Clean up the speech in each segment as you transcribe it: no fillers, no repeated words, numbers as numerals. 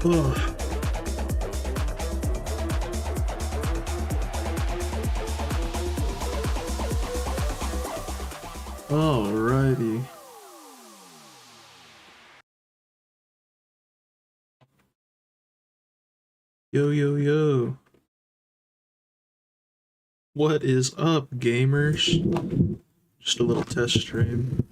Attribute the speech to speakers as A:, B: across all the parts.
A: Ugh. Alrighty. Yo, yo, yo. What is up, gamers? Just a little test stream.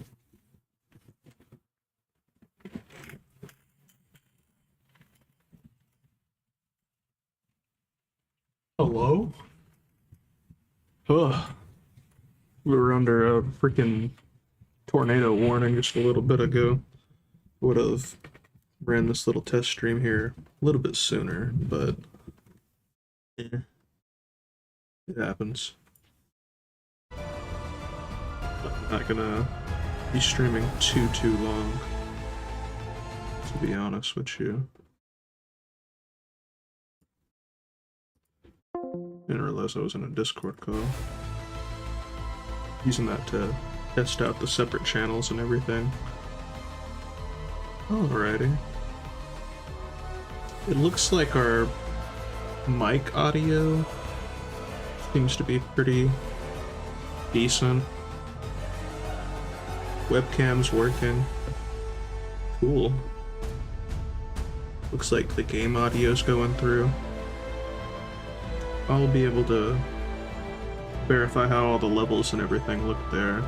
A: Hello? Ugh. We were under a freaking tornado warning just a little bit ago. Would have ran this little test stream here a little bit sooner, but yeah, it happens. I'm not gonna be streaming too long, to be honest with you. Didn't realize I was in a Discord call. Using that to test out the separate channels and everything. Alrighty. It looks like our mic audio seems to be pretty decent. Webcam's working. Cool. Looks like the game audio's going through. I'll be able to verify how all the levels and everything look there.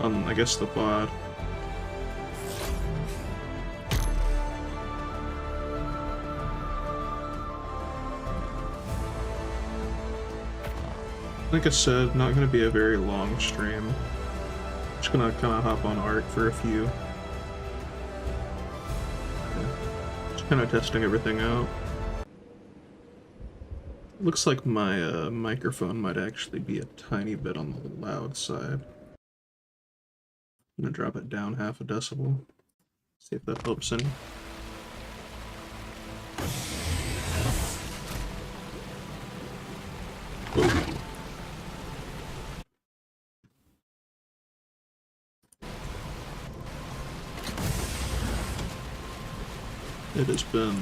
A: On, I guess, the VOD. Like I said, not going to be a very long stream. Just going to kind of hop on Ark for a few. Yeah. Just kind of testing everything out. Looks like my microphone might actually be a tiny bit on the loud side. I'm gonna drop it down half a decibel. See if that helps any. Whoa. It has been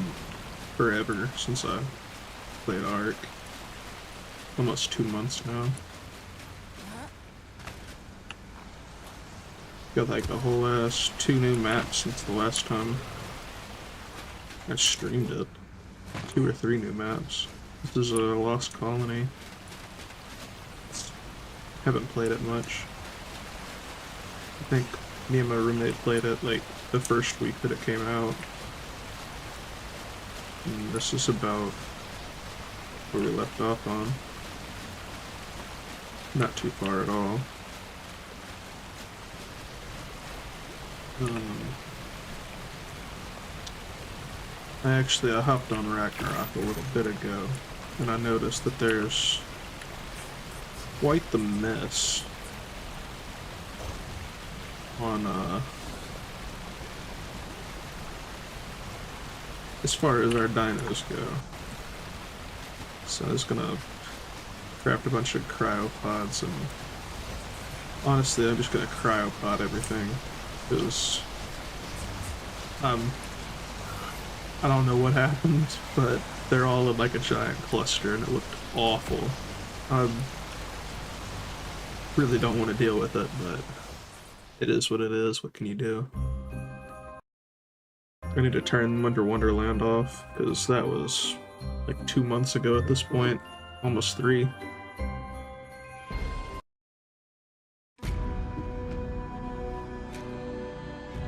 A: forever since I played Ark. Almost 2 months now. Got like a whole ass 2 new maps since the last time I streamed it. 2 or 3 new maps. This is a Lost Colony. Haven't played it much. I think me and my roommate played it like the first week that it came out. And this is about where we left off on. Not too far at all. I hopped on Ragnarok a little bit ago, and I noticed that there's quite the mess on, as far as our dinos go. So I was gonna craft a bunch of cryopods, and honestly, I'm just gonna cryopod everything, because I don't know what happened, but they're all in like a giant cluster and it looked awful. I really don't want to deal with it, but it is what it is. What can you do? I need to turn Winter Wonderland off, because that was like 2 months ago at this point. Almost 3.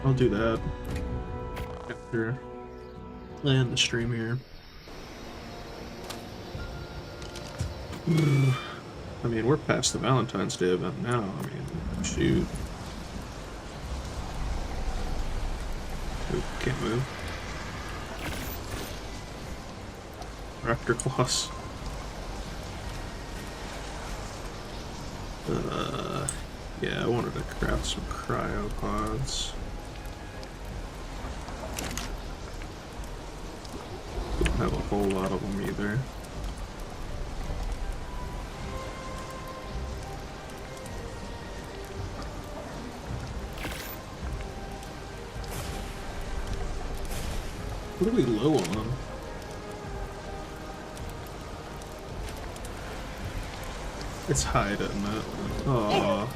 A: I'll do that after I end the stream here. I mean, we're past the Valentine's Day event now. I mean, shoot. Oop, can't move. Raptor Claws. Yeah, I wanted to craft some cryopods. Don't have a whole lot of them either. What are we low on? It's high, doesn't it? Aww.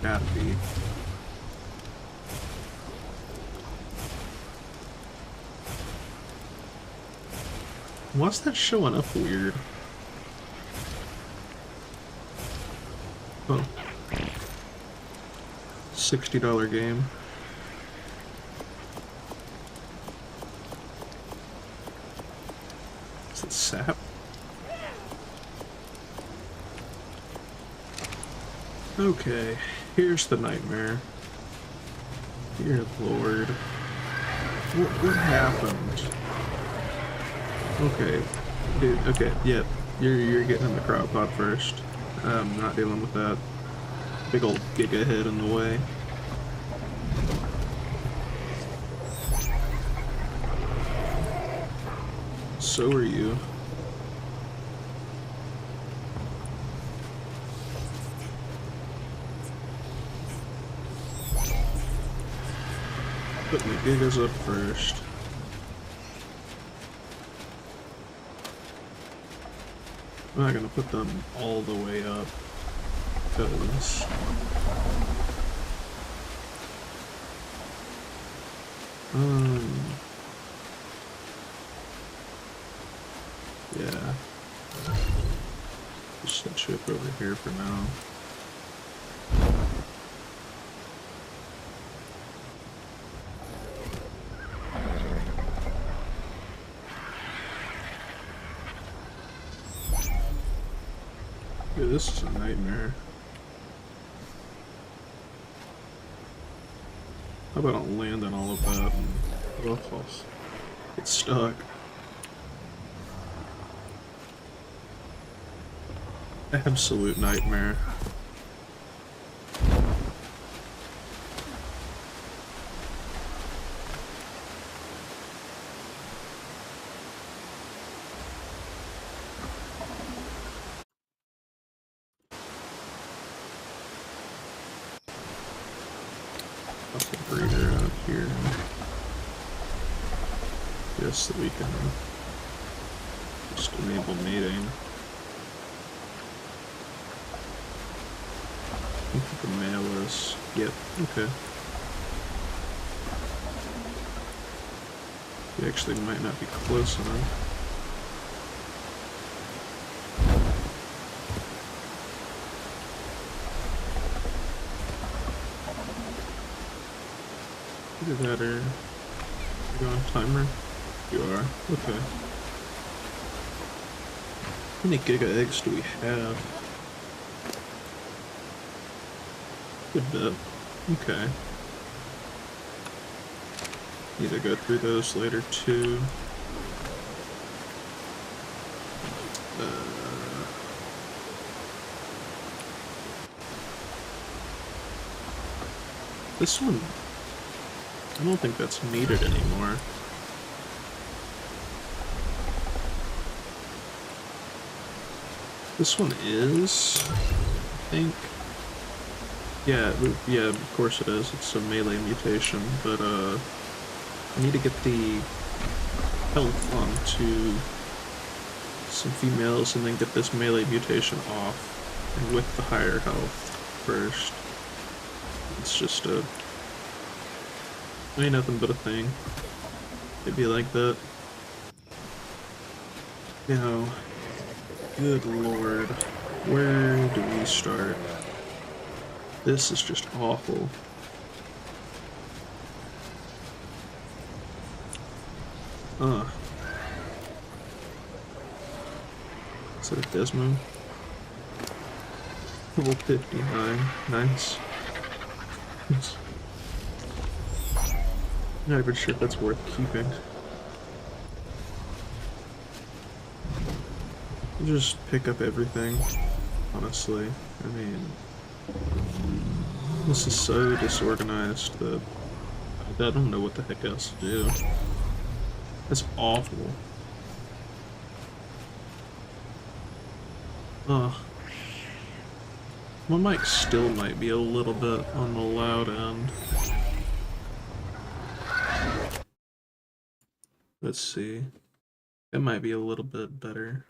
A: Gotta be. Why's that showing up weird? Oh. $60 game. Is it sap? Okay, here's the nightmare. Dear Lord. What happened? Okay, dude, okay, yep. You're getting in the crowd pod first. I'm not dealing with that. Big old giga head in the way. So are you. Put my gigas up first. I'm not gonna put them all the way up, because yeah. Just set you up over here for now. Dude, this is a nightmare. How about I don't land on all of that and get stuck? Absolute nightmare. Put the breeder out here, just so we can just enable mating. I think the male is, yep, okay. We actually might not be close enough. Either that or you on timer? You are. Okay. How many giga eggs do we have? Good bit. Okay. Need to go through those later too. This one, I don't think that's needed anymore. This one is, I think. Yeah, of course it is. It's a melee mutation, but I need to get the health onto some females and then get this melee mutation off, and with the higher health first. It's just ain't nothing but a thing. It'd be like that. You know, good lord, where do we start? This is just awful. Is that a Desmo? Level 59. Nice. Not even sure if that's worth keeping. Just pick up everything, honestly. I mean, this is so disorganized that I don't know what the heck else to do. That's awful. Ugh. My mic still might be a little bit on the loud end. Let's see. It might be a little bit better.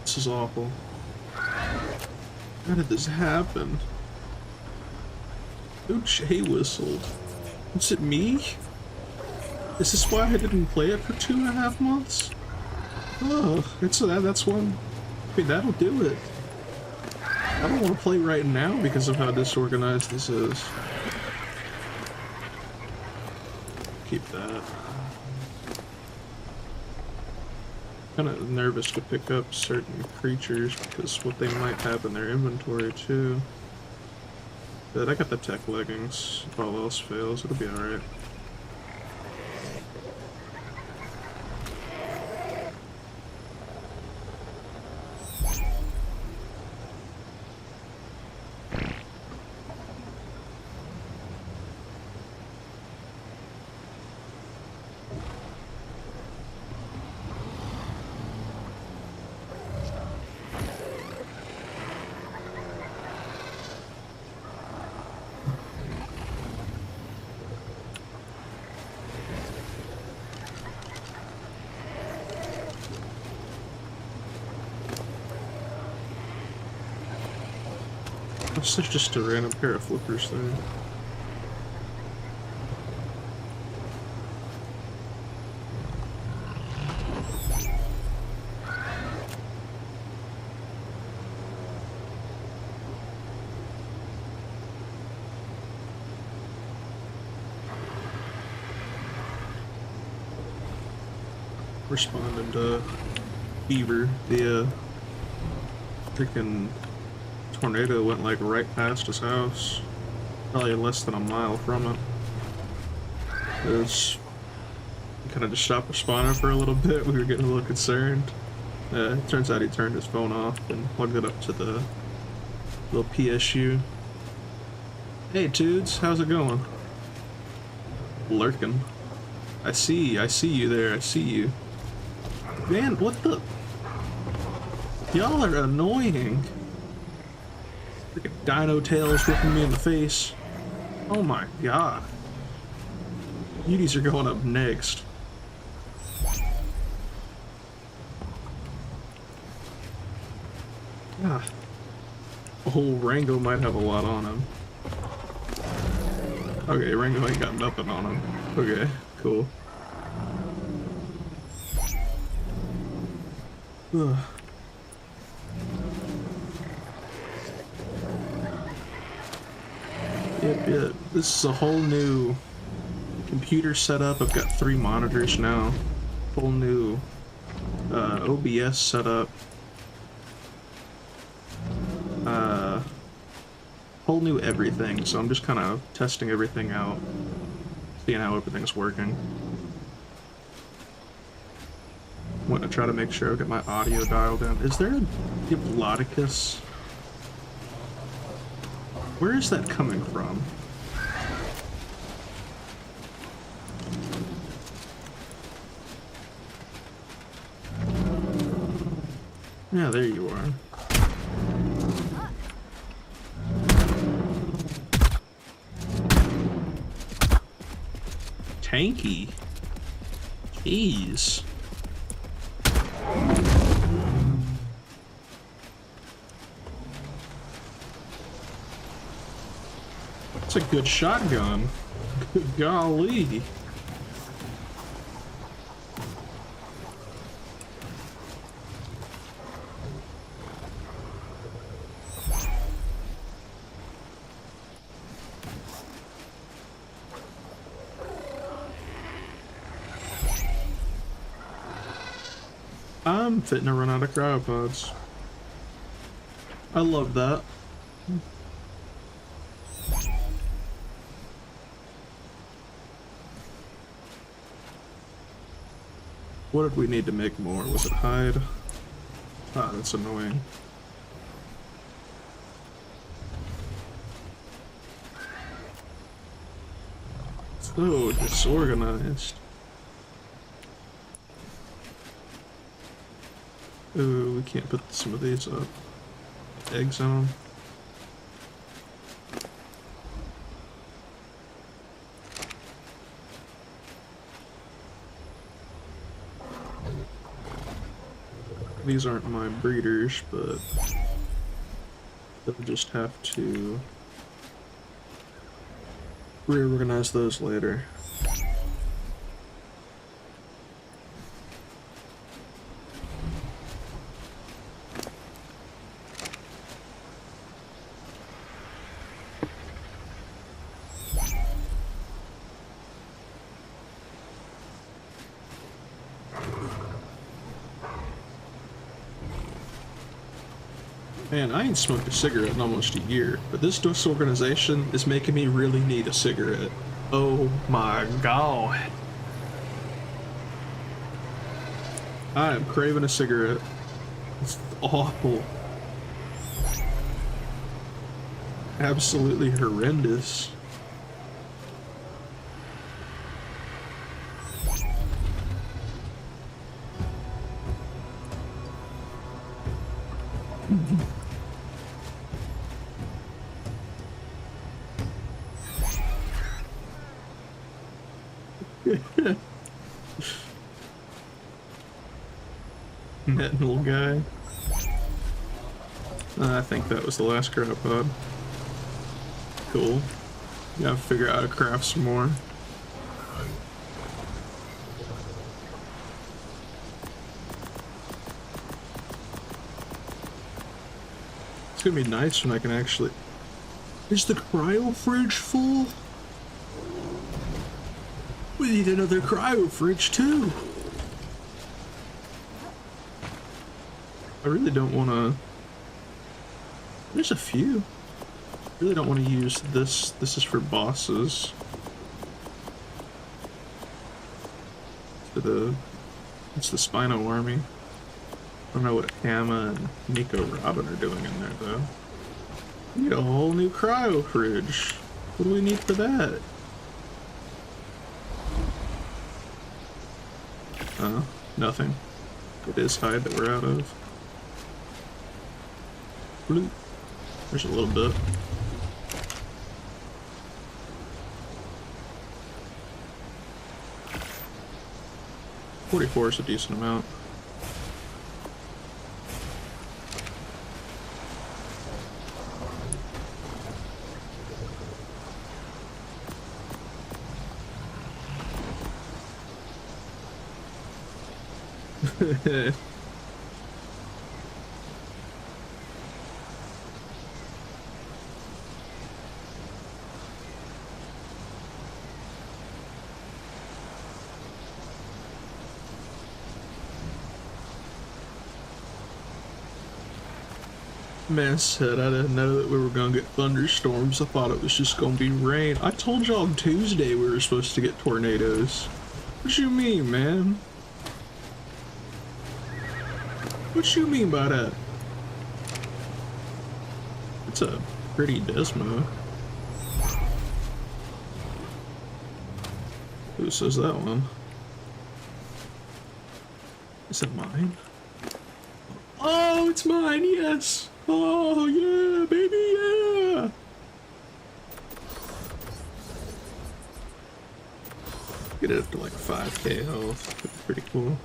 A: This is awful. How did this happen? Who Jay whistled? Was it me? Is this why I didn't play it for 2.5 months? Oh, that's one. I mean, that'll do it. I don't want to play right now because of how disorganized this is. Keep that. Kind of nervous to pick up certain creatures because what they might have in their inventory too. But I got the tech leggings. If all else fails, it'll be alright. There's just a random pair of flippers there. Responding to Beaver, the freaking tornado went like right past his house, probably less than a mile from it. It kind of just stopped responding for a little bit. We were getting a little concerned. It turns out he turned his phone off and plugged it up to the little PSU. Hey Tudes, how's it going? Lurking. I see you there, I see you. Man, what the? Y'all are annoying. Freaking dino tails whipping me in the face. Oh my god. Beauties are going up next. Ah. Oh, Rango might have a lot on him. Okay, Rango ain't got nothing on him. Okay, cool. Ugh. Yep. This is a whole new computer setup. I've got 3 monitors now. Whole new OBS setup. Whole new everything. So I'm just kind of testing everything out, seeing how everything's working. I'm going to try to make sure I get my audio dialed in. Is there a Diplodocus? Where is that coming from? Yeah, there you are. Tanky. Jeez. That's a good shotgun. Good golly. I'm fitting to run out of cryopods. I love that. What did we need to make more? Was it hide? Ah, that's annoying. So disorganized. Ooh, we can't put some of these up. Eggs on them. These aren't my breeders, but they'll just have to reorganize those later. Man, I ain't smoked a cigarette in almost a year, but this disorganization is making me really need a cigarette. Oh my god. I am craving a cigarette. It's awful. Absolutely horrendous. That little guy. I think that was the last crop pod. Cool. Gotta figure out how to craft some more. It's gonna be nice when I can actually... Is the cryo fridge full? We need another cryo fridge too. I really don't want to... There's a few. I really don't want to use this. This is for bosses. It's the Spino army. I don't know what Hamma and Nico Robin are doing in there though. We need a whole new cryo fridge. What do we need for that? Nothing. It is hide that we're out of. Bloop. There's a little bit. $44 is a decent amount. Man said I didn't know that we were gonna get thunderstorms. I thought it was just gonna be rain. I told y'all on Tuesday we were supposed to get tornadoes. What you mean, man? What you mean by that? It's a pretty Desmo. Who says that one? Is it mine? Oh, it's mine, yes! Oh, yeah, baby, yeah! Get it up to like 5k health. That's pretty cool.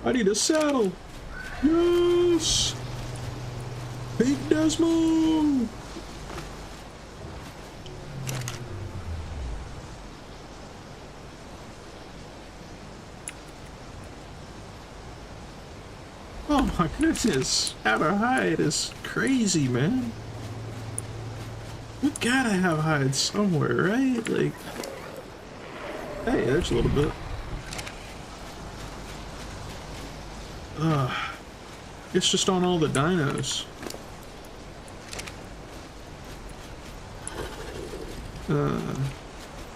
A: I need a saddle! Yes! Big Desmo! Oh my goodness, outer hide is crazy, man. We gotta have hide somewhere, right? Like, hey, there's a little bit. It's just on all the dinos.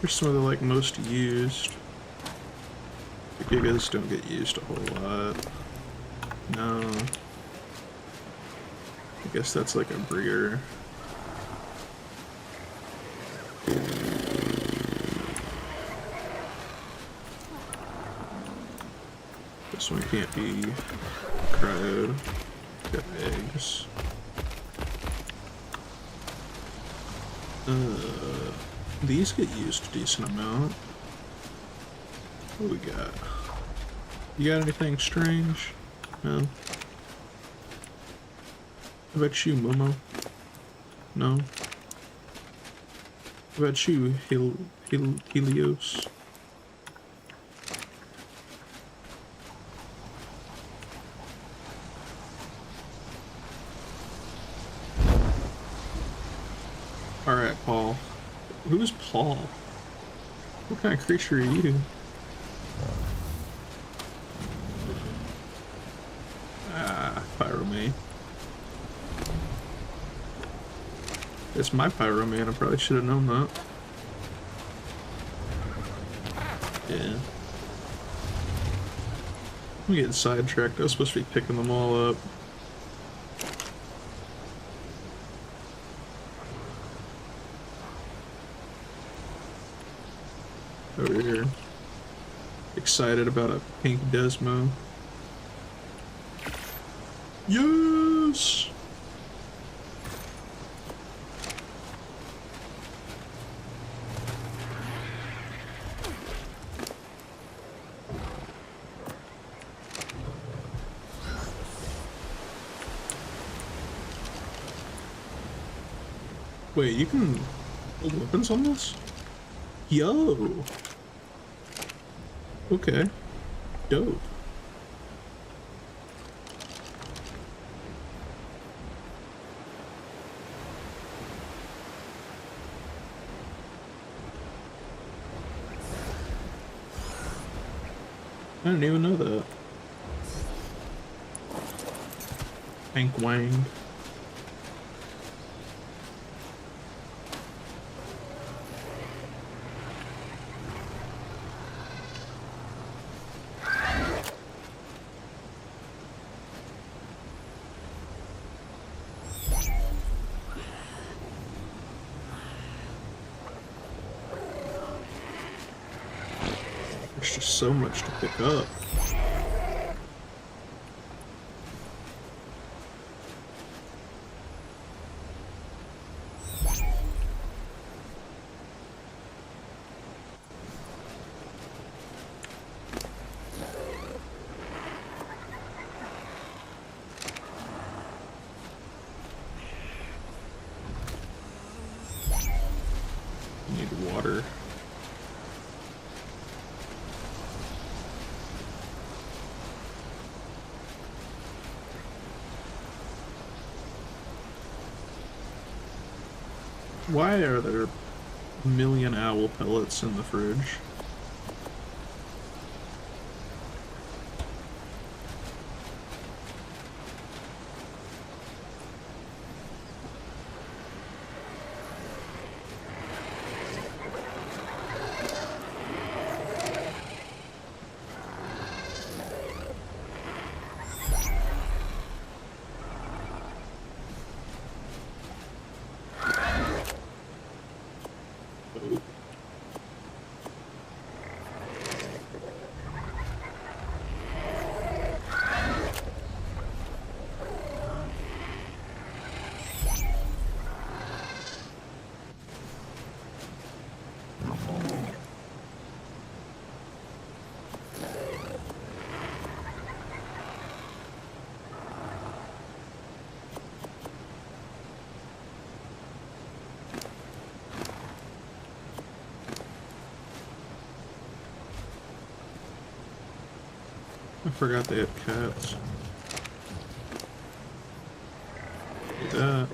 A: Here's some of the like most used. The Gigas don't get used a whole lot. No. I guess that's like a breeder. This one can't be cryoed. Got eggs. These get used a decent amount. What do we got? You got anything strange? No? How about you, Momo? No? How about you, Helios? Alright, Paul. Who's Paul? What kind of creature are you? Ah, Pyromane. It's my Pyromane, I probably should have known that. Yeah. I'm getting sidetracked, I was supposed to be picking them all up. Over here. Excited about a pink Desmo. Yes! Wait, you can hold weapons on this? Yo! Okay. Dope. I didn't even know that. Hank Wang. There's just so much to pick up. Need water. Why are there a million owl pellets in the fridge? I forgot they had cats. Look at that.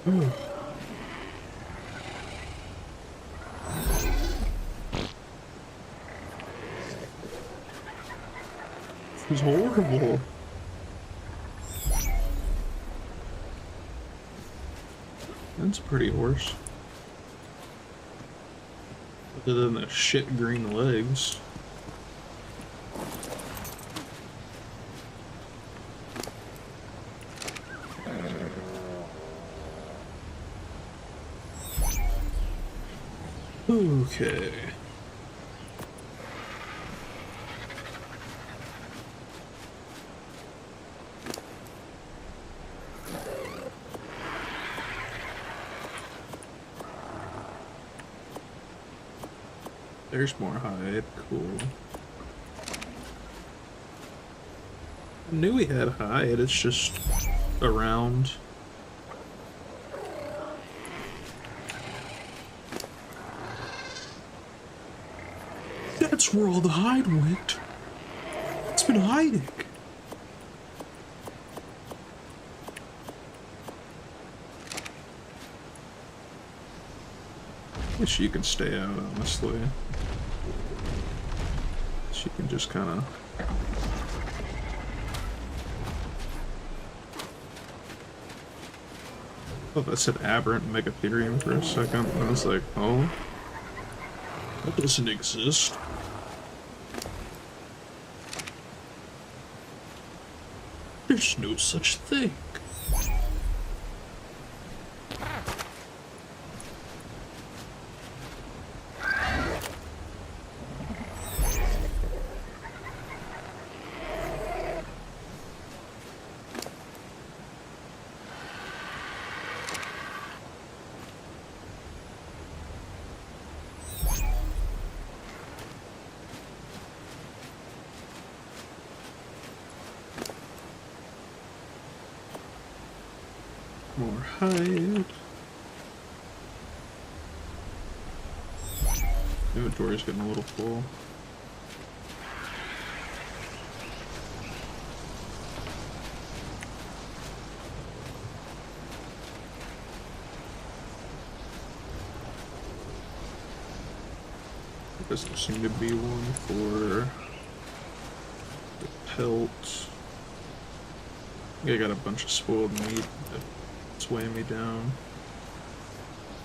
A: Ooh. This is horrible. That's pretty horse. Other than the shit green legs. Okay. There's more hide. Cool. I knew we had hide, it's just around. That's where all the hide went. It's been hiding. Wish you can stay out, honestly. She can just kind of. Oh, that said aberrant megatherium for a second. I was like, oh, that doesn't exist. There's no such thing. More hide. Inventory's getting a little full. There doesn't seem to be one for the pelt. I got a bunch of spoiled meat that's weighing me down.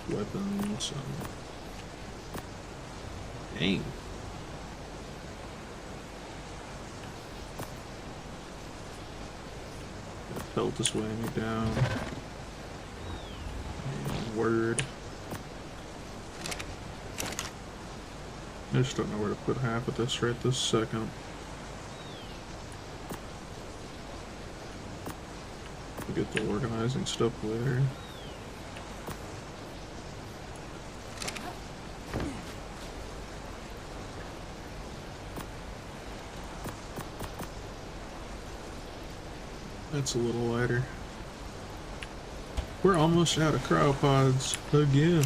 A: Weapons and... Dang. The pelt is weighing me down. And word. I just don't know where to put half of this right this second. We'll get to organizing stuff later. That's a little lighter. We're almost out of cryopods again.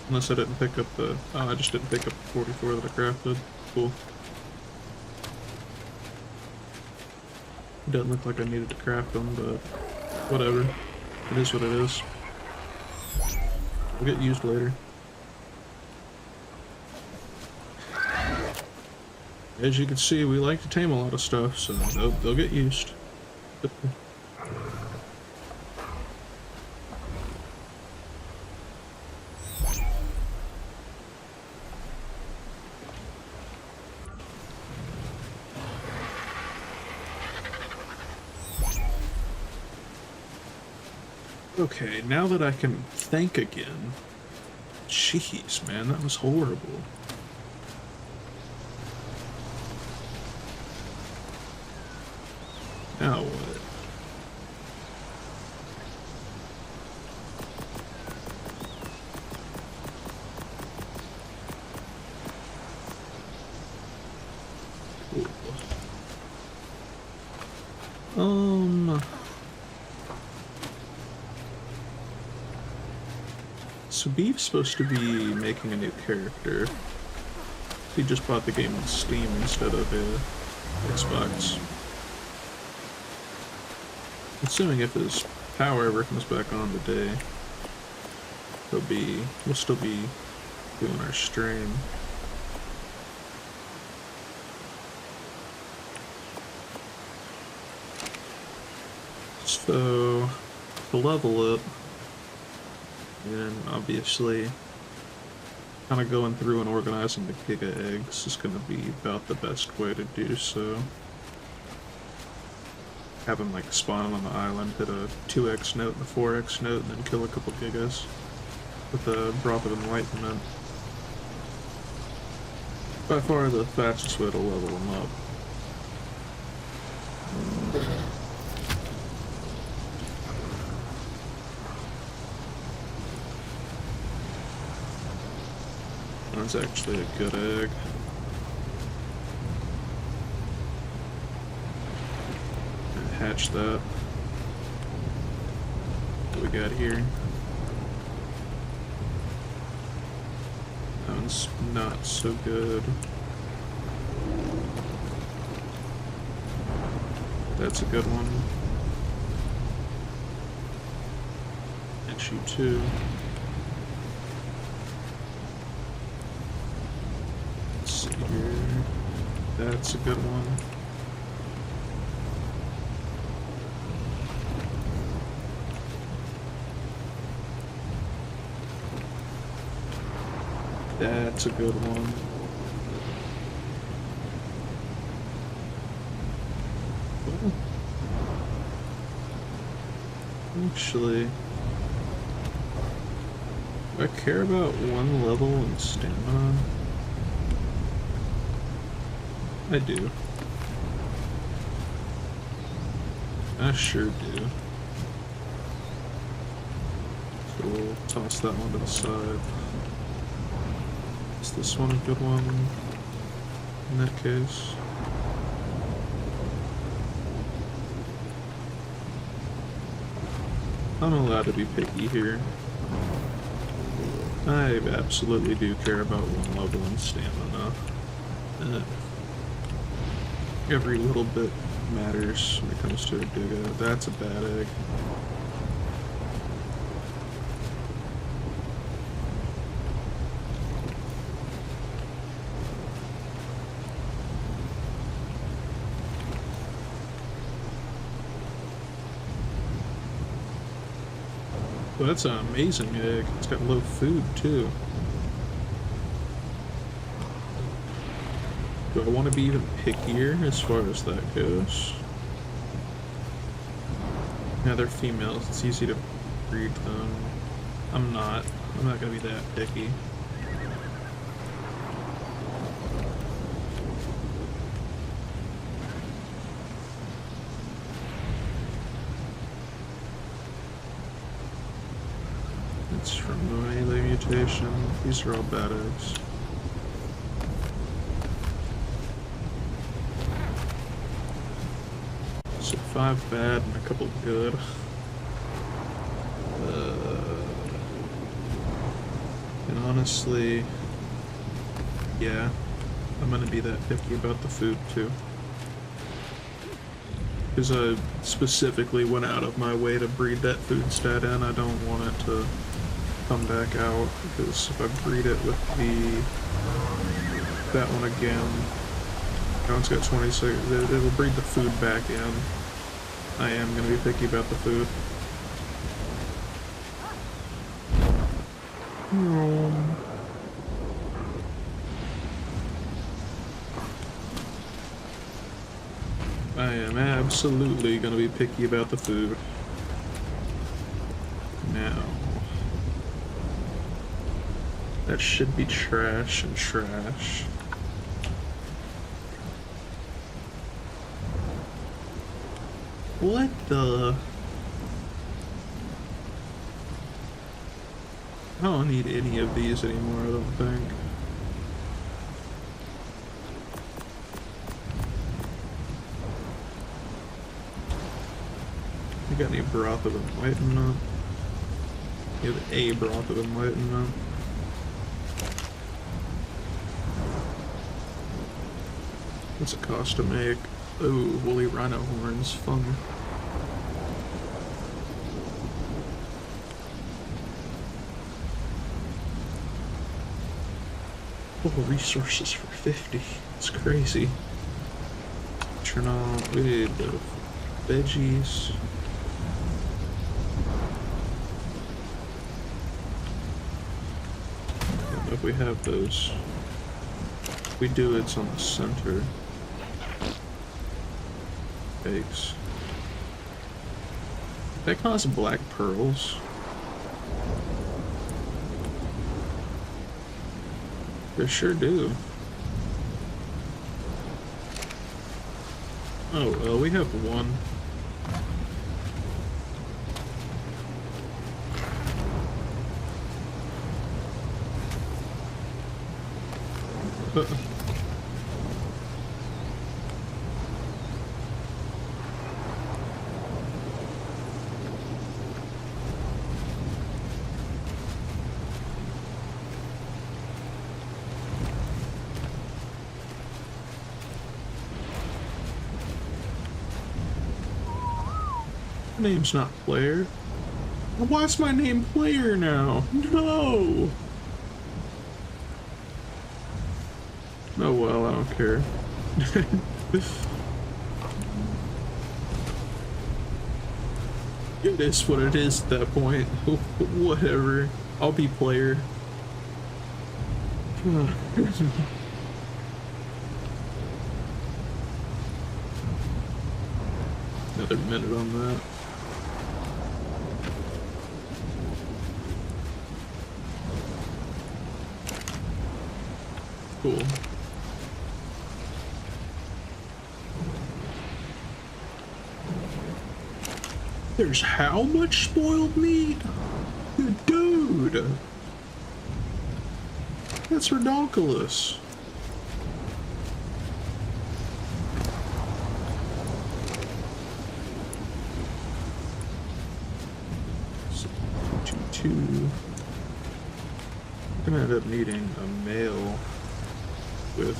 A: Unless I didn't pick up the... Oh, I just didn't pick up the 44 that I crafted. Cool. Doesn't look like I needed to craft them, but whatever. It is what it is. They'll get used later. As you can see, we like to tame a lot of stuff, so they'll get used. Okay, now that I can think again. Jeez, man, that was horrible. Now what? Cool. So Beef's supposed to be making a new character. He just bought the game on Steam instead of Xbox. Assuming if his power ever comes back on today, we'll still be doing our stream. So to level up, And obviously, kind of going through and organizing the Giga eggs is going to be about the best way to do so. Have them like spawn on the island, hit a 2x note and a 4x note, and then kill a couple Gigas with a Broth of Enlightenment. By far the fastest way to level them up. That's actually a good egg. Hatch that. What we got here? That one's not so good. That's a good one. And you too. Let's see here. That's a good one. That's a good one. Actually, do I care about one level in stamina? I do. I sure do. So we'll toss that one to the side. Is this one a good one in that case? I'm allowed to be picky here. I absolutely do care about one level in stamina. Every little bit matters when it comes to a Giga. That's a bad egg. Well, that's an amazing egg. It's got low food, too. Do I want to be even pickier as far as that goes? Yeah, they're females. It's easy to breed them. I'm not going to be that picky. It's from the melee mutation. These are all bad eggs. So 5 bad and a couple good. And honestly, yeah, I'm gonna be that picky about the food too. Because I specifically went out of my way to breed that food stat in. I don't want it to come back out, because if I breed it with that one again, that one's got 26, it'll breed the food back in. I am going to be picky about the food. I am absolutely going to be picky about the food. Now, that should be trash and trash. What the? I don't need any of these anymore, I don't think. You got any Broth of Enlightenment? You have a Broth of Enlightenment. What's it cost to make? Ooh, woolly rhino horns, fun. Oh, resources for 50. It's crazy. Turn on, we need veggies. if we have those. We do, it's on the center. Eggs. That cause black pearls. They sure do. Oh well, we have one. Name's not Player. Why's my name Player now? No! Oh well, I don't care. It is what it is at that point. Whatever. I'll be Player. Another minute on that. Cool. There's how much spoiled meat? Dude! That's ridiculous. I'm gonna end up needing a male with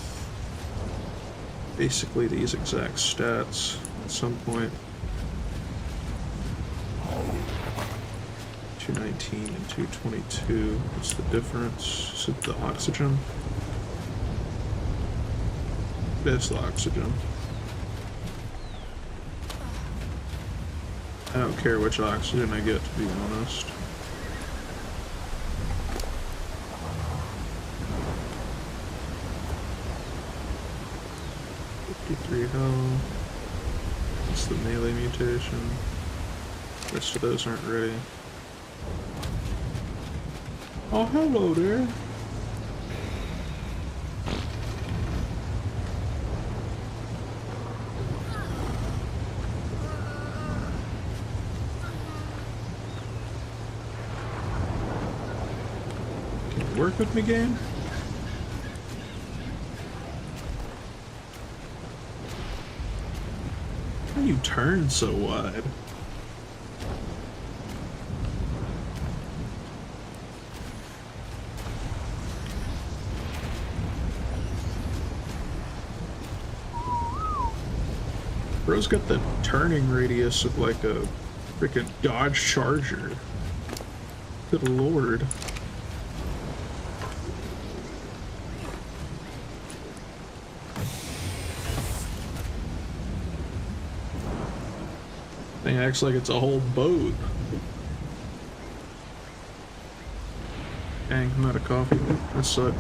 A: basically these exact stats at some point. 219 and 222. What's the difference? Is it the oxygen? That's the oxygen. I don't care which oxygen I get, to be honest. Health. It's the melee mutation. The rest of those aren't ready. Oh, hello there. Can you work with me, game? You turn so wide. Bro's got the turning radius of like a freaking Dodge Charger. Good lord. Thing acts like it's a whole boat. Dang, I'm out of coffee. That sucks.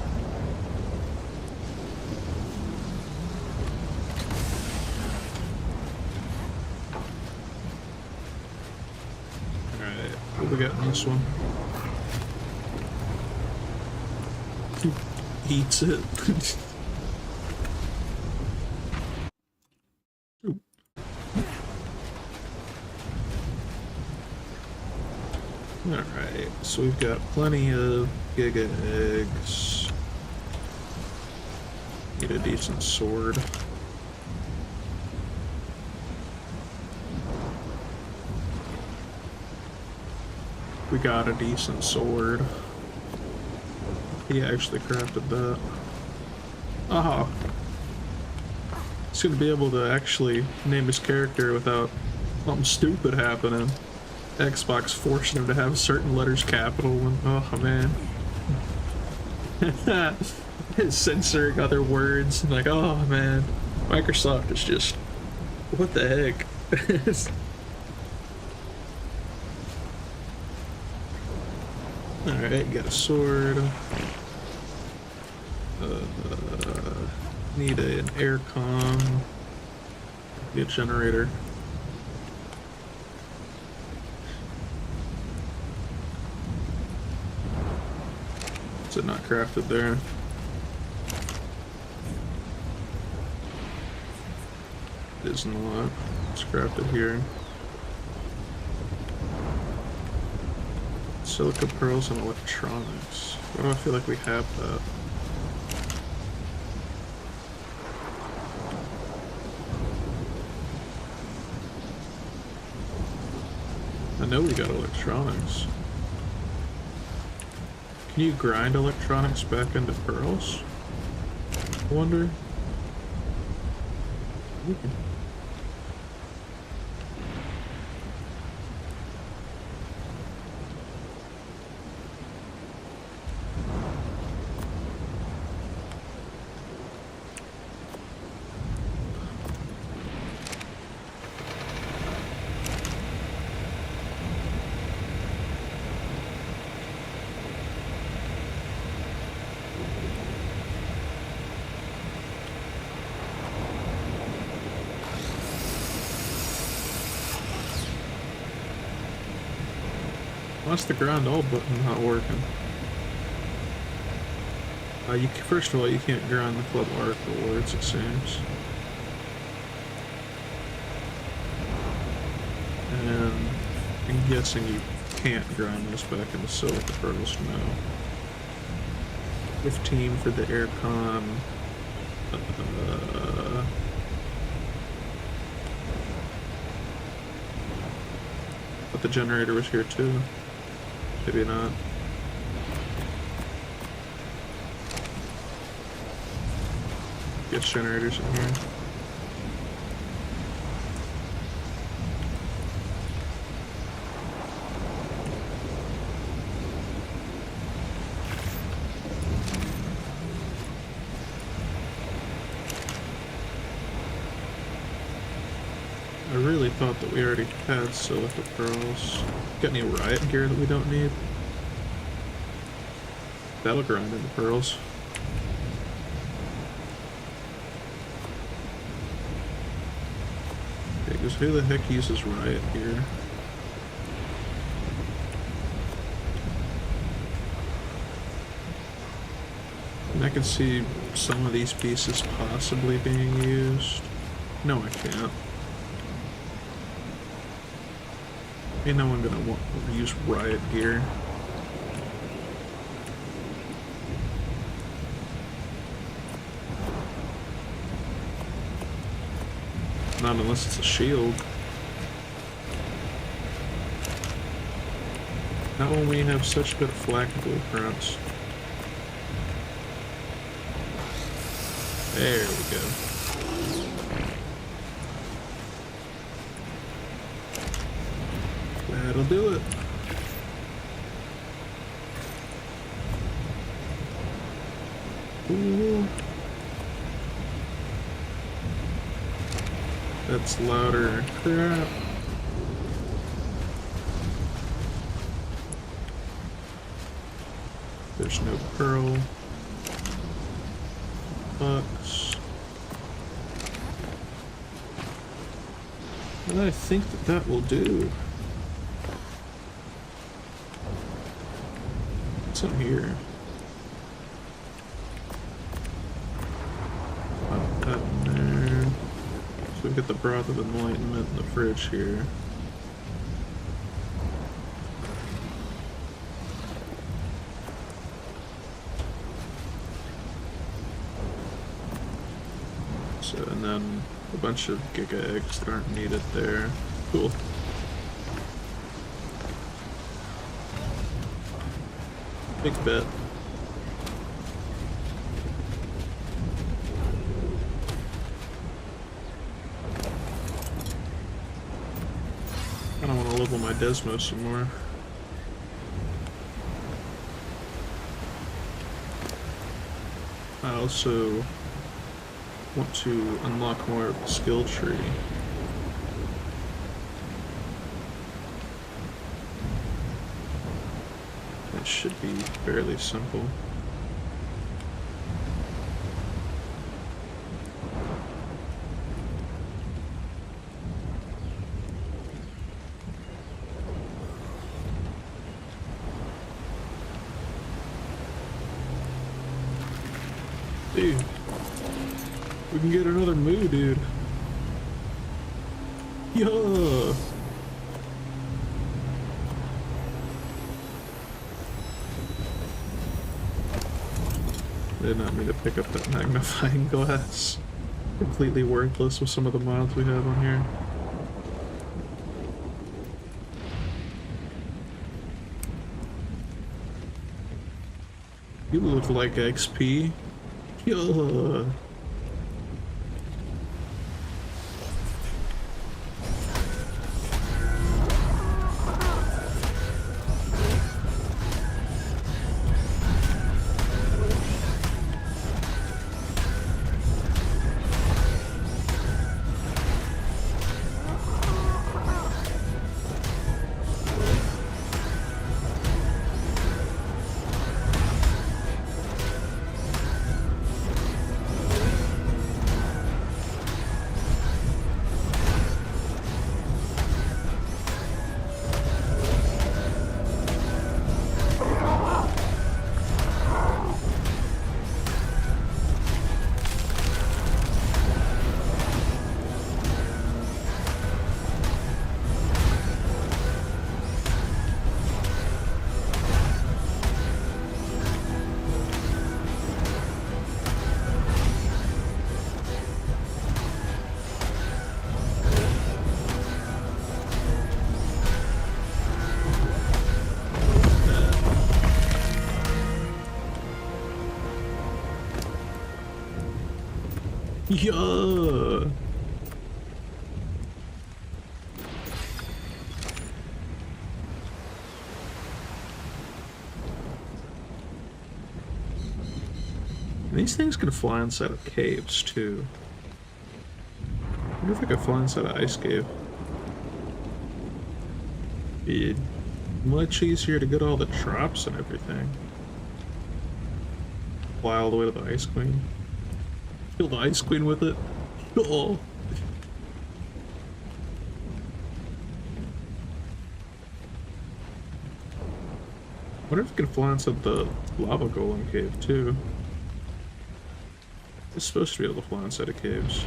A: Alright, what we got in this one? Eats it. Alright, so we've got plenty of Giga eggs. Need a decent sword. We got a decent sword. He actually crafted that. Aha! He's gonna be able to actually name his character without something stupid happening. Xbox forcing him to have certain letters capital when, oh man. Censoring other words, like, oh man. Microsoft is just, what the heck? Alright, got a sword. Need an air con. Be a generator. Is it not crafted there? It is not. It's crafted here. Silica pearls and electronics. Why do I feel like we have that? I know we got electronics. Can you grind electronics back into pearls? I wonder. Why's the grind all button not working? First of all, you can't grind the club arc rewards, it seems. And I'm guessing you can't grind this back into silica pearls now. 15 for the aircon. But the generator was here too. Maybe not. Gas generators in here. I really thought that we already had silica pearls. Got any riot gear that we don't need? That'll grind into pearls. Okay, because who the heck uses riot gear? And I can see some of these pieces possibly being used. No, I can't. Ain't no one gonna want to use riot gear. Not unless it's a shield. Not when we have such good flak blueprints. There we go. That'll do it. Ooh. That's louder. Crap. There's no pearl. Bucks. And I think that that will do. What's in here? Pop that in there. So we get the Broth of Enlightenment in the fridge here. So, and then a bunch of Giga eggs that aren't needed there. Cool. Big bet. I don't want to level my Desmo some more. I also want to unlock more of the skill tree. That should be fairly simple. Dude, we can get another moo, dude. Yeah. Did not mean to pick up that magnifying glass. Completely worthless with some of the mods we have on here. You look like XP. Yeah. Yeah. These things can fly inside of caves too. I wonder if I could fly inside an ice cave. Be much easier to get all the traps and everything. Fly all the way to the Ice Queen. Kill the Ice Queen with it. Oh. I wonder if I can fly inside the lava golem cave too. It's supposed to be able to fly inside of caves.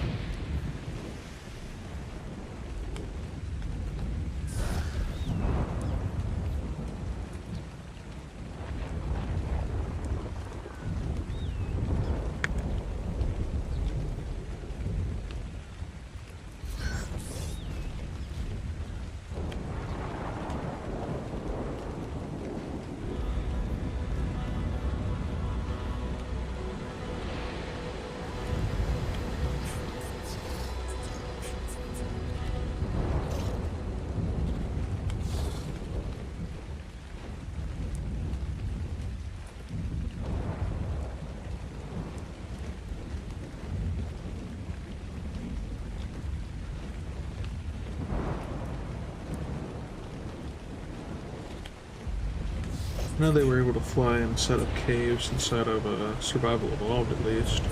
A: Now they were able to fly inside of caves inside of Survival Evolved at least.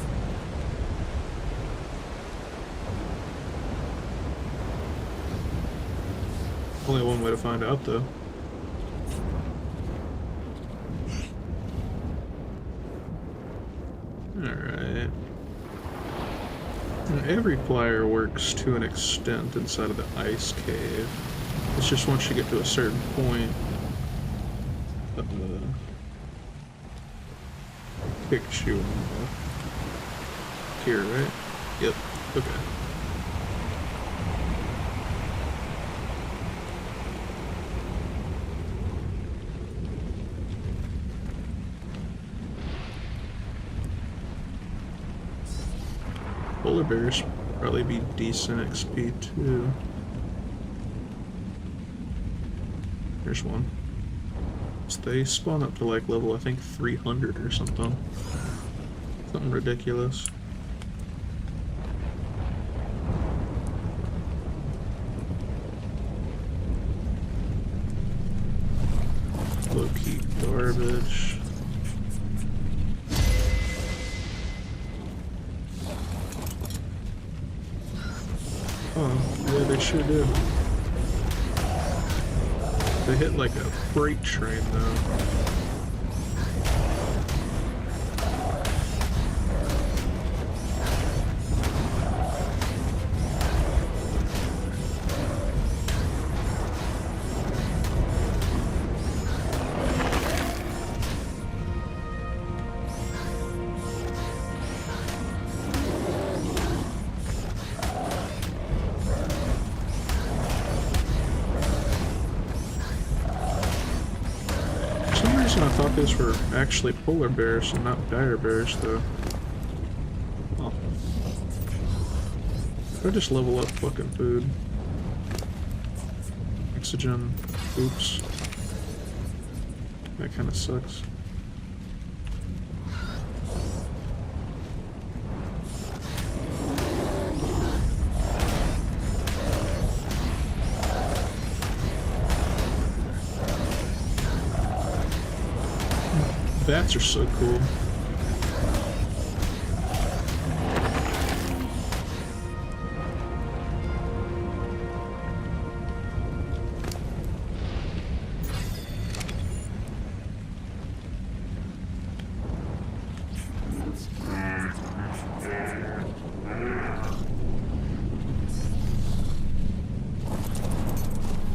A: Only one way to find out though. Alright. Every flyer works to an extent inside of the ice cave. It's just once you get to a certain point, kicks you here, right? Yep. Okay. Polar bears probably be decent XP too. Here's one. So they spawn up to like level, I think 300 or something. Something ridiculous. Low-key garbage. Oh, yeah, they sure do. They hit like a freight train though. those were actually polar bears and not dire bears, though. Oh. If I just level up fucking food. Oxygen. Oops. That kind of sucks. Bats are so cool.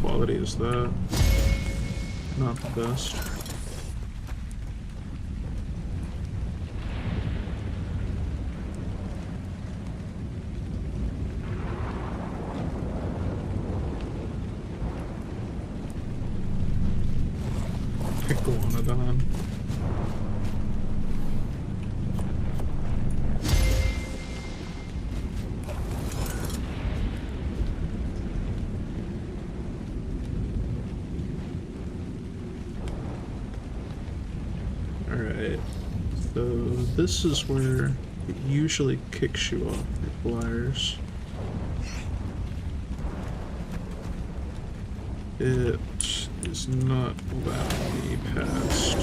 A: Quality is that. Not the best. Iguanodon. Alright, so this is where it usually kicks you off your flyers. It is not allowing me past.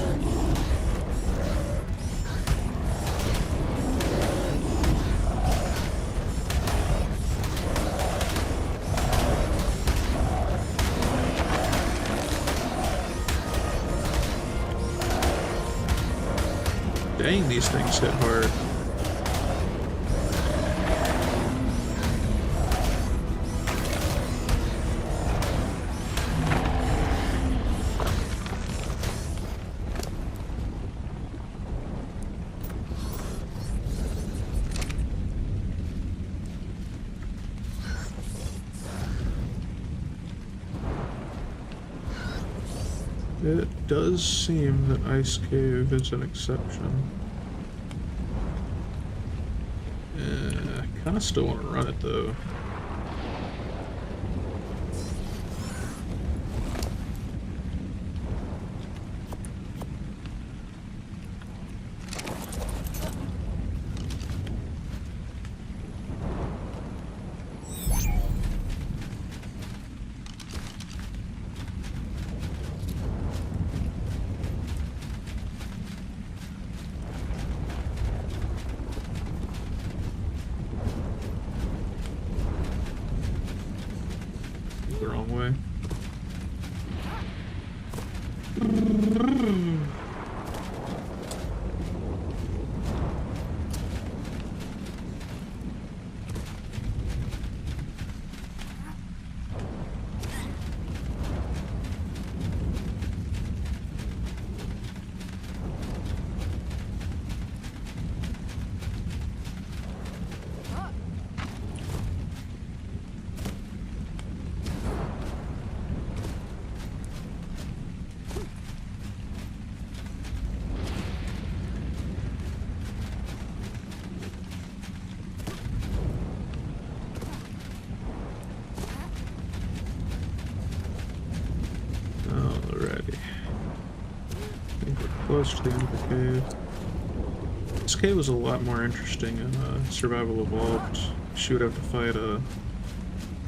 A: Dang, these things hit hard. It does seem that Ice Cave is an exception. I kinda still want to run it though. The wrong way. Alrighty. I think we're close to the end of the cave. This cave was a lot more interesting in Survival Evolved. She would have to fight a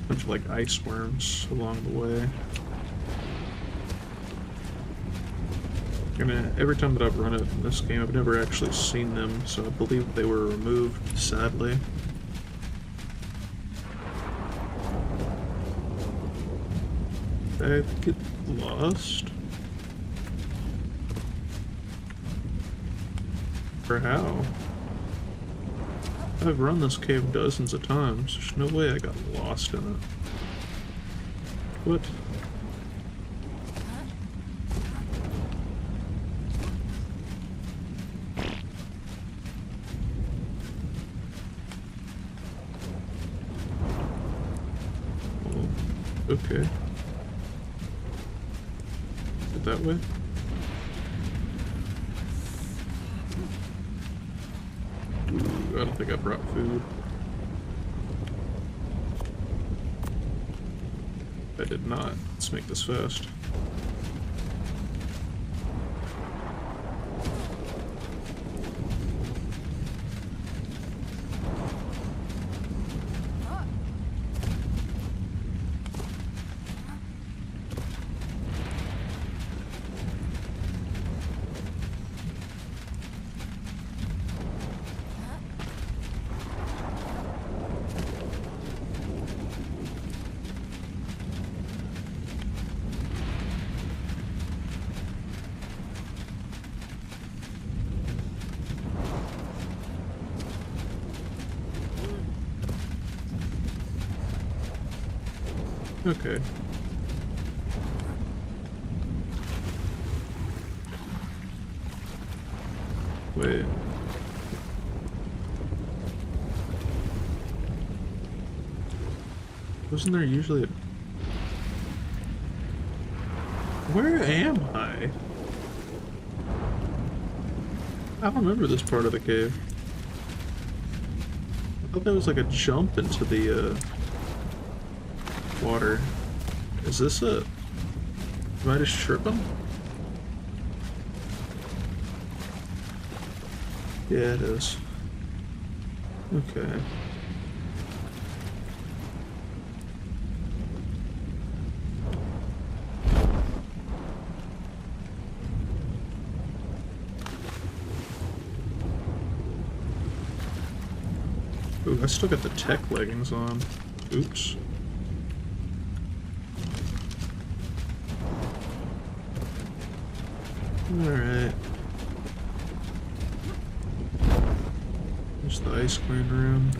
A: bunch of like ice worms along the way. And every time that I've run it in this game, I've never actually seen them, so I believe they were removed, sadly. I get lost? Or how? I've run this cave dozens of times. There's no way I got lost in it. What? Oh, okay. That way? I don't think I brought food. I did not. Let's make this fast. Okay. Wait. Wasn't there usually a... Where am I? I don't remember this part of the cave. I thought there was like a jump into the water. Is this it? Am I just tripping? Yeah, it is. Okay. Ooh, I still got the tech leggings on. Oops. Alright. There's the ice clean room.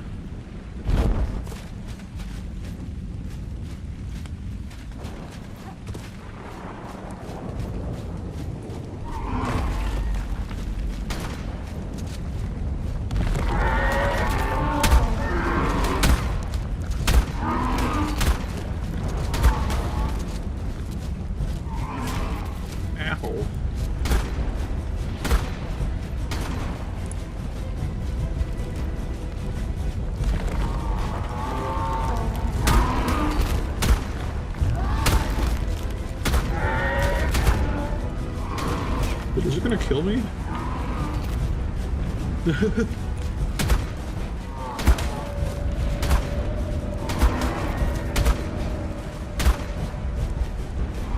A: Ow. Is it gonna kill me?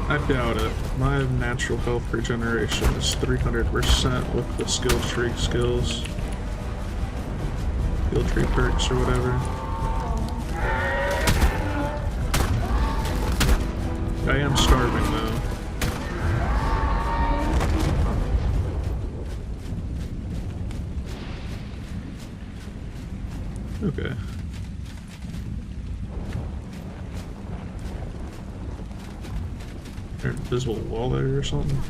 A: I doubt it. My natural health regeneration is 300% with the skill tree skills. Skill tree perks or whatever. I am starving though. Okay. There's an invisible wall there or something?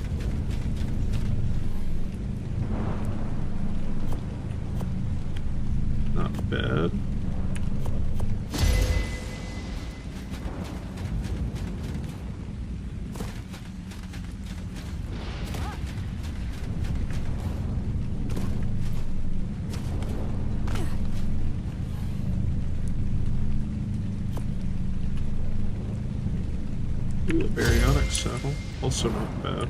A: Not bad. Ooh, a baryonic saddle. Also not bad.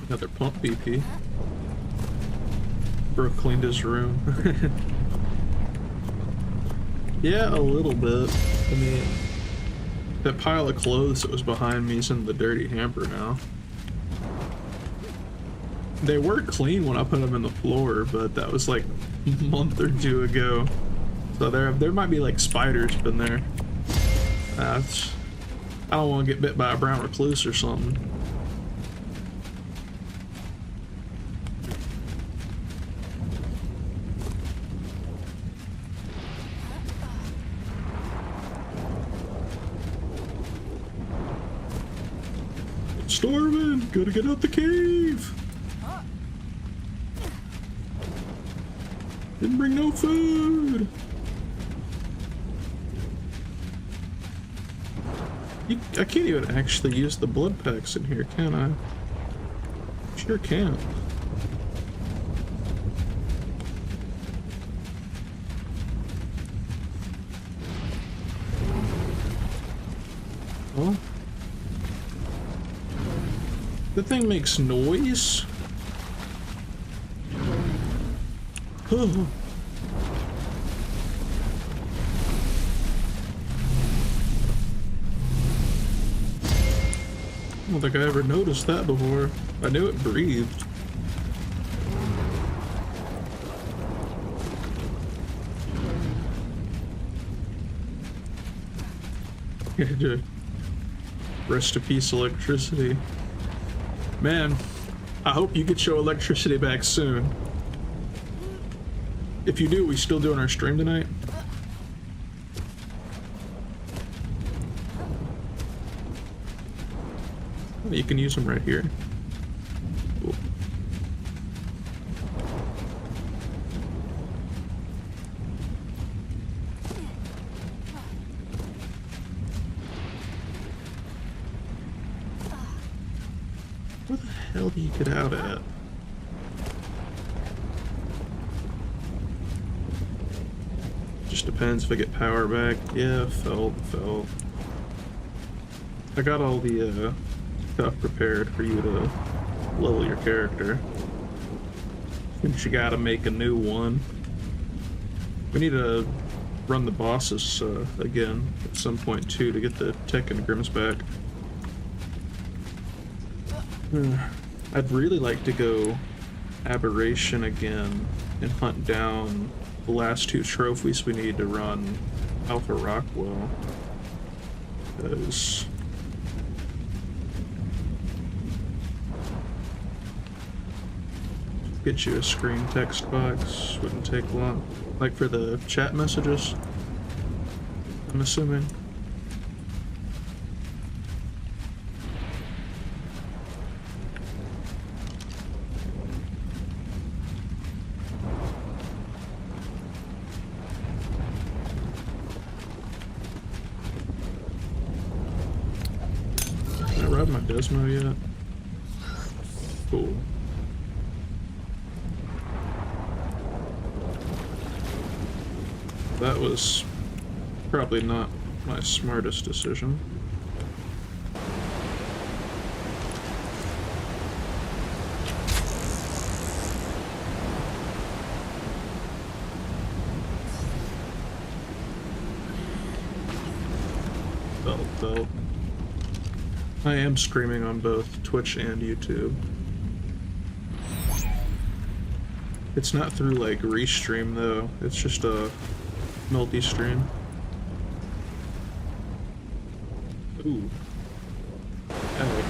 A: Another pump BP. Bro cleaned his room. Yeah, a little bit. I mean, that pile of clothes that was behind me is in the dirty hamper now. They were clean when I put them in the floor, but that was like a month or two ago. So there might be like spiders in there. I don't want to get bit by a brown recluse or something. Storming! Gotta get out the cave! Didn't bring no food! I can't even actually use the blood packs in here, can I? Sure can. Well, the thing makes noise. Oh. I don't think I ever noticed that before. I knew it breathed. Rest in peace, electricity. Man, I hope you get your electricity back soon. If you do, we still doing our stream tonight? You can use them right here. Cool. Where the hell do you get out at? Just depends if I get power back. Yeah, felt. I got all the stuff prepared for you to level your character. Since you gotta make a new one. We need to run the bosses again at some point too to get the tech and Grims back. I'd really like to go Aberration again and hunt down the last 2 trophies we need to run Alpha Rockwell. Because get you a screen text box, wouldn't take long. Like for the chat messages, I'm assuming. Did I ride my Desmo yet? Cool. That was probably not my smartest decision. Felt. I am streaming on both Twitch and YouTube. It's not through like Restream though, it's just a multi-stream. Ooh. Ow.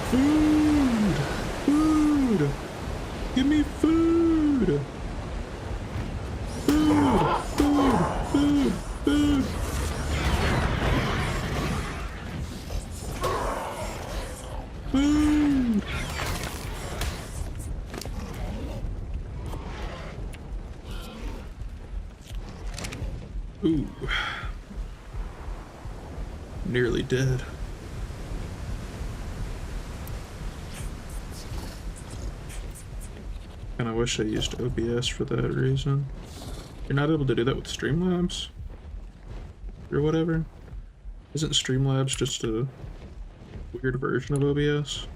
A: Food! Food! Give me food! Food! Food! Food! Food! Ooh. Nearly dead. And I wish I used OBS for that reason. You're not able to do that with Streamlabs? Or whatever? Isn't Streamlabs just a weird version of OBS?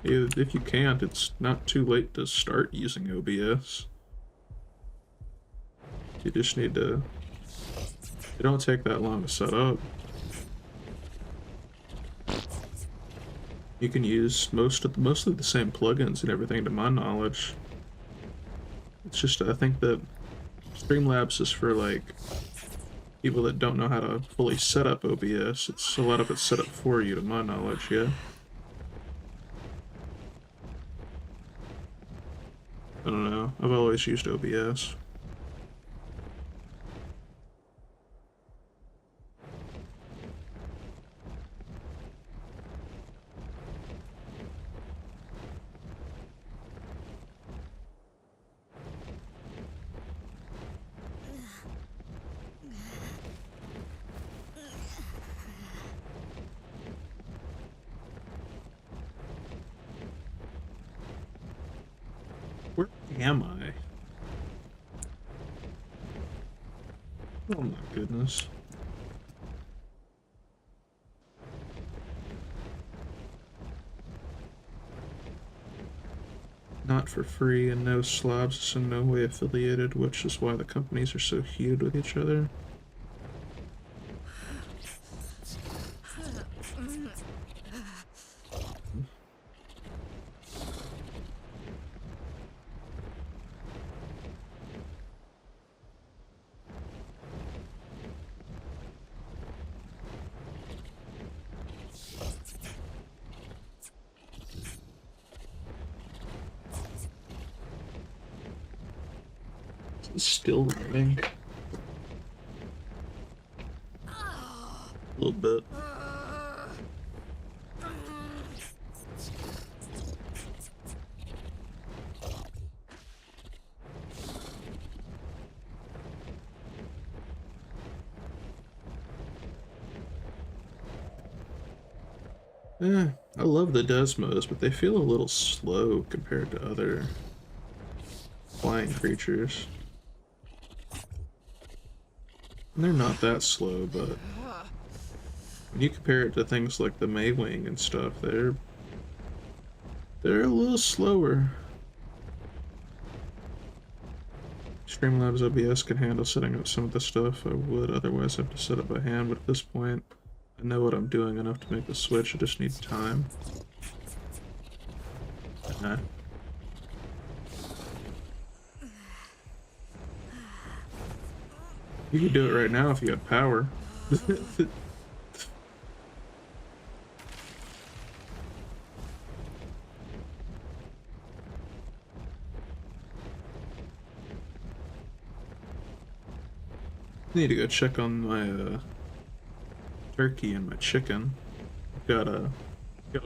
A: If you can't, it's not too late to start using OBS. You just need to... It don't take that long to set up. You can use mostly the same plugins and everything to my knowledge. It's just, I think that Streamlabs is for like people that don't know how to fully set up OBS. It's a lot of it's set up for you to my knowledge, yeah. I don't know. I've always used OBS. am I? Oh my goodness. Not for free, and no slabs is in no way affiliated, which is why the companies are so heated with each other. Still running. A little bit. I love the Desmos, but they feel a little slow compared to other flying creatures. And they're not that slow, but when you compare it to things like the Maywing and stuff, they're a little slower. Streamlabs OBS can handle setting up some of the stuff I would otherwise have to set up by hand, but at this point, I know what I'm doing enough to make the switch. I just need time. You could do it right now if you had power. Need to go check on my turkey and my chicken. I've got a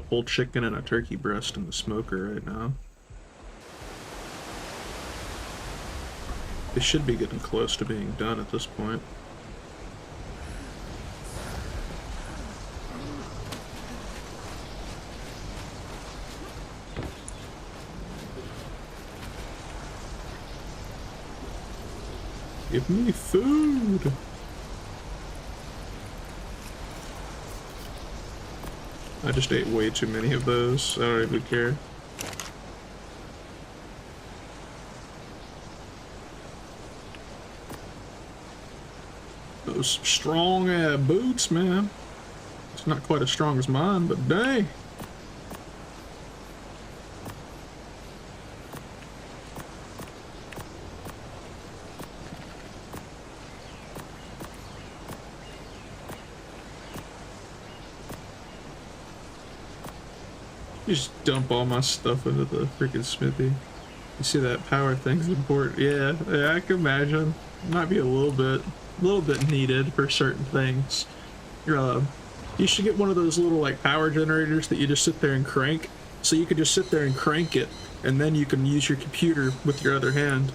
A: whole chicken and a turkey breast in the smoker right now. They should be getting close to being done at this point. Give me food! I just ate way too many of those. I don't even care. Those strong boots, man. It's not quite as strong as mine, but dang. Just dump all my stuff into the freaking smithy. You see that power thing's important. Yeah, I can imagine. Might be a little bit needed for certain things. You should get one of those little like power generators that you just sit there and crank. So you could just sit there and crank it, and then you can use your computer with your other hand.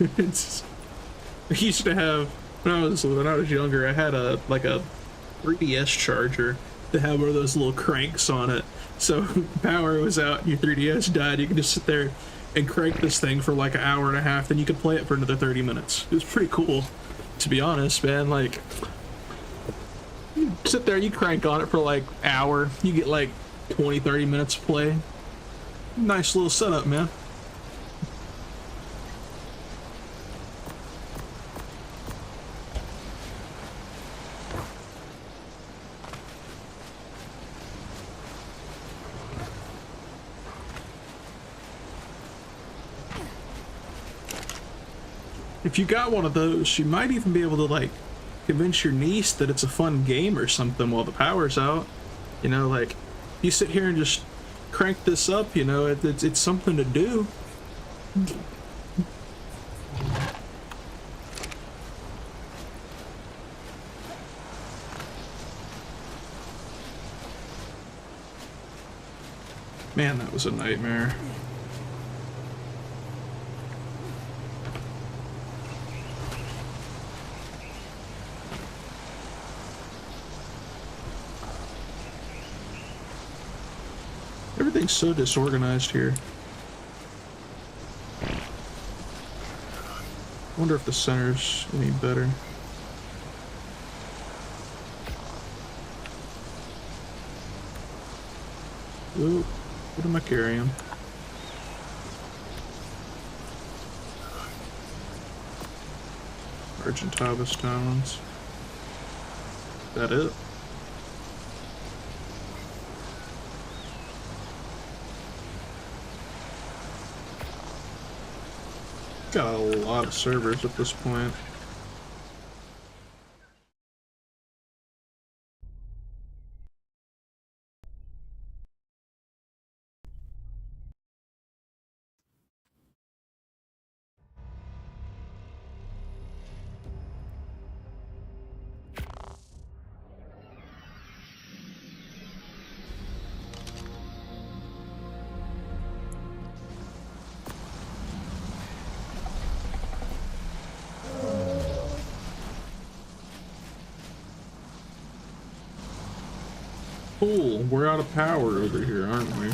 A: I used to have when I was younger. I had a 3DS charger to have one of those little cranks on it. So power was out and your 3DS died, you could just sit there and crank this thing for like an hour and a half, then you could play it for another 30 minutes. It was pretty cool, to be honest, man. Like, you sit there, you crank on it for like an hour, you get like 20-30 minutes of play. Nice little setup, man. If you got one of those, you might even be able to like convince your niece that it's a fun game or something while the power's out. You know, like you sit here and just crank this up, you know, it's something to do. Man, that was a nightmare. Everything's so disorganized here. Wonder if the center's any better. Ooh, what am I carrying? Argentavis Talons. That it? Got a lot of servers at this point. Cool, we're out of power over here, aren't we?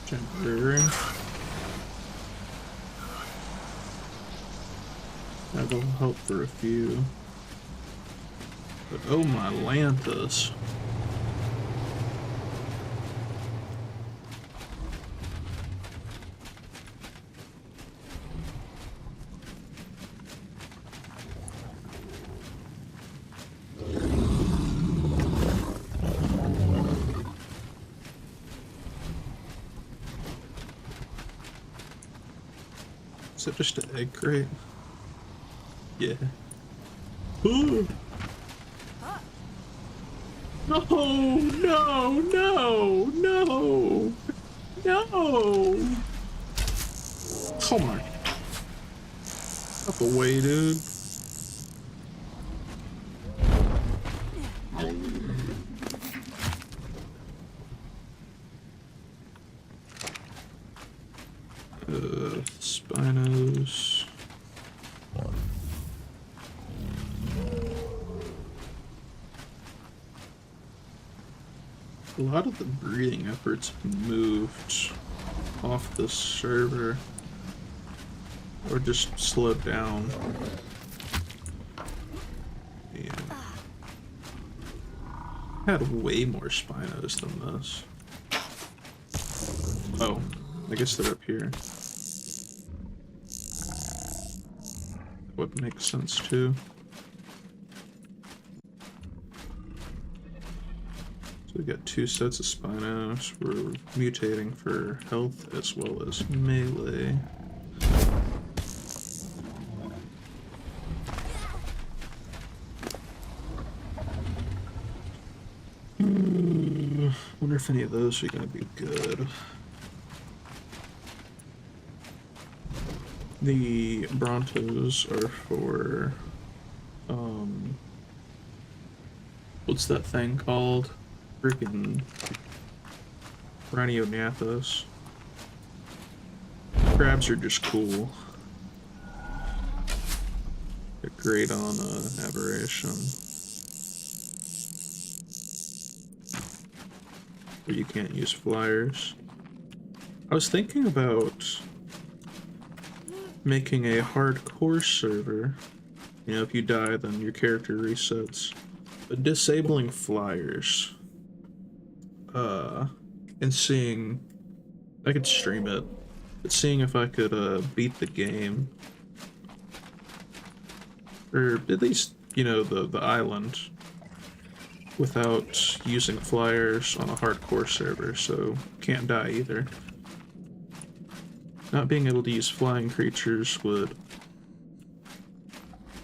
A: Temporary. That'll help for a few. But oh my Lanthus. Is it just an egg crate? Yeah. Ooh. No, no, no, no, no. Come on. Up away, dude. Spinos. A lot of the breeding efforts moved off the server or just slowed down. Yeah. Had way more Spinos than this. Oh, I guess they're up here. Would make sense too. So we got two sets of Spinos. We're mutating for health as well as melee. Wonder if any of those are gonna be good. The Brontos are for, what's that thing called? Freaking Rhiniognathos. Crabs are just cool. They're great on Aberration. Where you can't use flyers. I was thinking about making a hardcore server. You know, if you die, then your character resets. But disabling flyers. And seeing... I could stream it. But seeing if I could, beat the game. Or at least, you know, the island. Without using flyers on a hardcore server, so can't die either. Not being able to use flying creatures would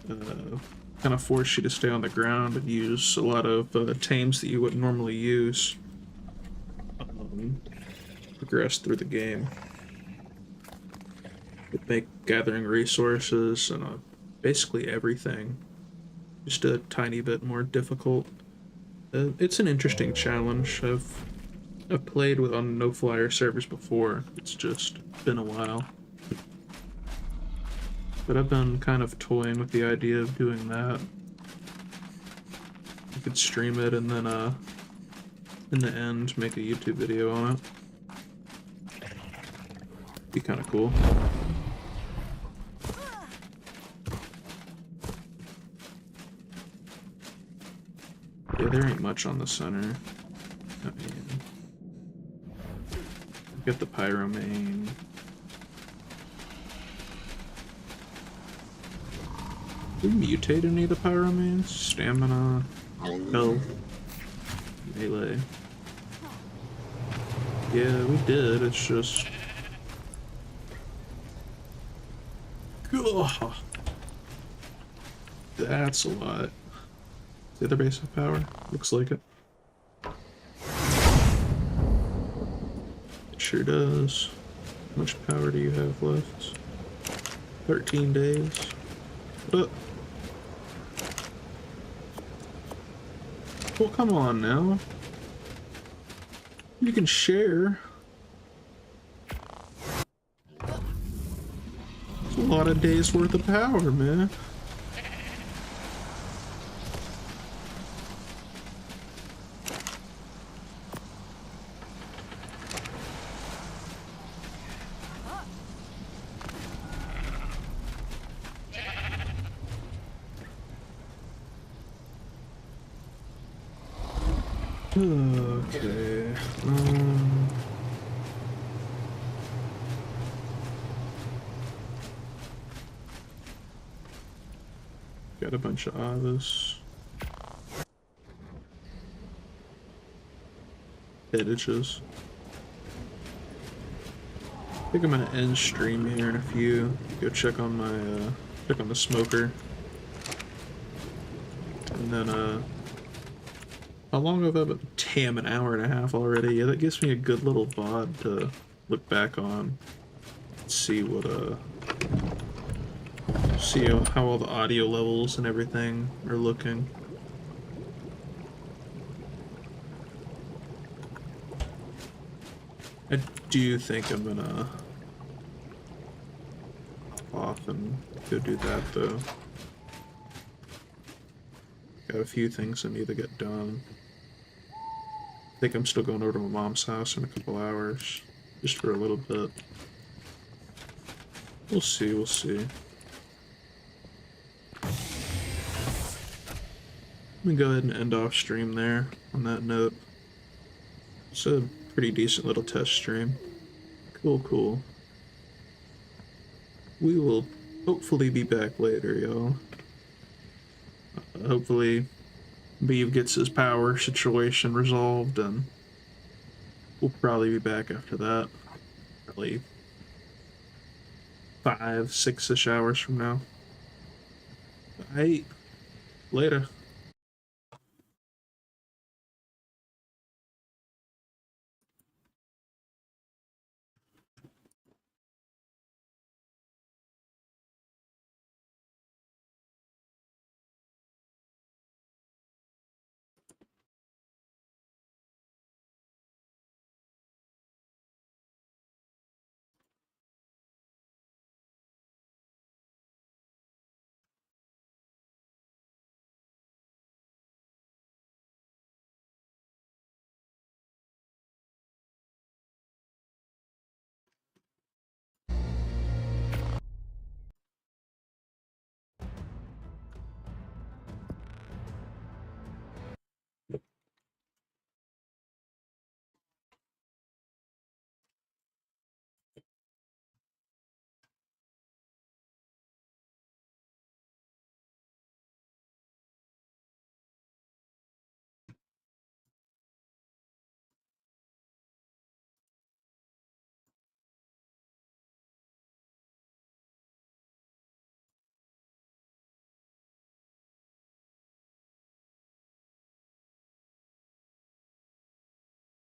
A: kind of force you to stay on the ground and use a lot of tames that you wouldn't normally use. Progress through the game. It'd make gathering resources and basically everything just a tiny bit more difficult. It's an interesting challenge. I've played with on no flyer servers before. It's just been a while. But I've been kind of toying with the idea of doing that. You could stream it and then in the end make a YouTube video on it. Be kind of cool. Yeah, there ain't much on the center. I mean, get the Pyromane. Did we mutate any of the Pyromanes? Stamina, health, melee. Yeah, we did. It's just. Ugh. That's a lot. The other base of power? Looks like it. It sure does. How much power do you have left? 13 days. Well, come on now. You can share. It's a lot of days worth of power, man. Okay. Got a bunch of Avas. Headages. I think I'm gonna end stream here in a few. Go check on my check on the smoker. And then how long have I been? Damn, an hour and a half already. Yeah, that gives me a good little VOD to look back on. See what see how all the audio levels and everything are looking. I do think I'm gonna hop off and go do that though. Got a few things I need to get done. I think I'm still going over to my mom's house in a couple hours, just for a little bit. We'll see, we'll see. Let me go ahead and end off stream there on that note. It's a pretty decent little test stream. Cool, cool. We will hopefully be back later, y'all. Hopefully Beav gets his power situation resolved, and we'll probably be back after that. Probably 5, 6-ish hours from now. Alright, later.